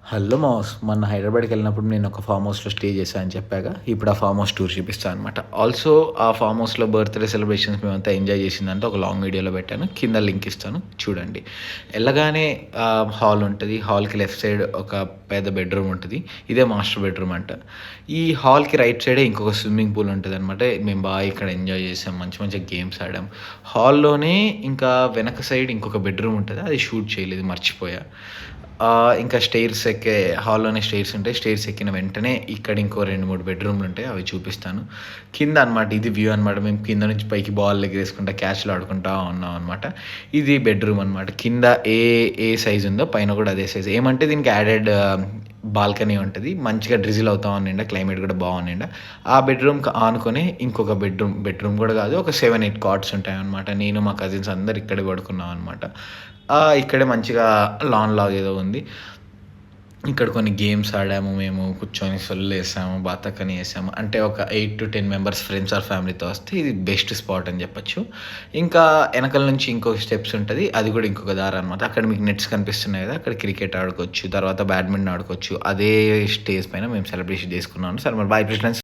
Hello mass. మొన్న హైదరాబాద్‌కి వెళ్ళినప్పుడు నేను ఒక ఫార్మ్ హౌస్‌లో స్టే చేశా అని చెప్పాగా. ఇప్పుడు ఆ ఫార్మ్ హౌస్ టూర్ చూపిస్తా అనమాట. ఆల్సో ఆ ఫార్మ్ హౌస్‌లో బర్త్‌డే సెలబ్రేషన్స్ మేమంతా ఎంజాయ్ చేసిందంతా ఒక లాంగ్ వీడియోలో పెట్టాను. కింద లింక్ ఇస్తాను చూడండి. ఎళ్ళగానే హాల్ ఉంటది. హాల్‌కి లెఫ్ట్ సైడ్ ఒక పెద్ద బెడ్‌రూమ్ ఉంటది. ఇదే మాస్టర్ బెడ్‌రూమ్ అంట. ఈ హాల్‌కి రైట్ సైడే ఇంకొక స్విమ్మింగ్ పూల్ ఉంటదనమాట. మేము బాగా ఇక్కడ ఎంజాయ్ చేసాం. మంచి మంచిగా గేమ్స్ ఆడాం. హాల్‌లోనే ఇంకా వెనక సైడ్ ఇంకొక బెడ్‌రూమ్ ఉంటది. అది షూట్ చేయలేదు మర్చిపోయా. ఇంకా స్టెయిర్స్ ఎక్కే హాల్లోనే స్టెయిర్స్ ఉంటాయి. స్టెయిర్స్ ఎక్కిన వెంటనే ఇక్కడ ఇంకో 2, 3 బెడ్‌రూమ్‌లుంటాయి. అవి చూపిస్తాను. కింద అనమాట ఇది వ్యూ అనమాట. మేము కింద నుంచి పైకి బాల్ ఎగరేసుకుంటా, క్యాచ్‌లు ఆడుకుంటా ఉన్నాం అనమాట. ఇది బెడ్‌రూమ్ అనమాట. కింద ఏ ఏ సైజ్ ఉందో పైన కూడా అదే సైజ్. ఏమంటే దీనికి యాడెడ్ బాల్కనీ ఉంటది. మంచిగా డ్రిజిల్ అవుతా ఉండిండ. క్లైమేట్ కూడా బాగుండిండ. ఆ బెడ్‌రూమ్‌కి ఆనుకునే ఇంకొక బెడ్‌రూమ్ కూడా కాదు. ఒక 7, 8 కాట్స్ ఉంటాయన్నమాట. నేను మా కజిన్స్ అందరూ ఇక్కడే పడుకున్నాం అనమాట. ఇక్కడే మంచిగా లాన్ లాగా ఏదో ఉంది. ఇక్కడ కొన్ని గేమ్స్ ఆడాము మేము. కూర్చొని సొల్లేసాము, బాతకని ఏసాము. అంటే ఒక 8-10 మెంబర్స్ ఫ్రెండ్స్ ఆర్ ఫ్యామిలీతో వస్తే ఇది బెస్ట్ స్పాట్ అని చెప్పొచ్చు. ఇంకా ఎనకాల నుంచి ఇంకొక స్టెప్స్ ఉంటది. అది కూడా ఇంకొక దారనమాట. అక్కడ మీకు నెట్స్ కనిపిస్తున్నాయి కదా! అక్కడ క్రికెట్ ఆడుకోవచ్చు. తర్వాత బ్యాడ్మింటన్ ఆడుకోవచ్చు. అదే స్టేజ్ పైన మేము సెలబ్రేషన్ చేసుకున్నాం. సరే మరి బై ఫ్రెండ్స్.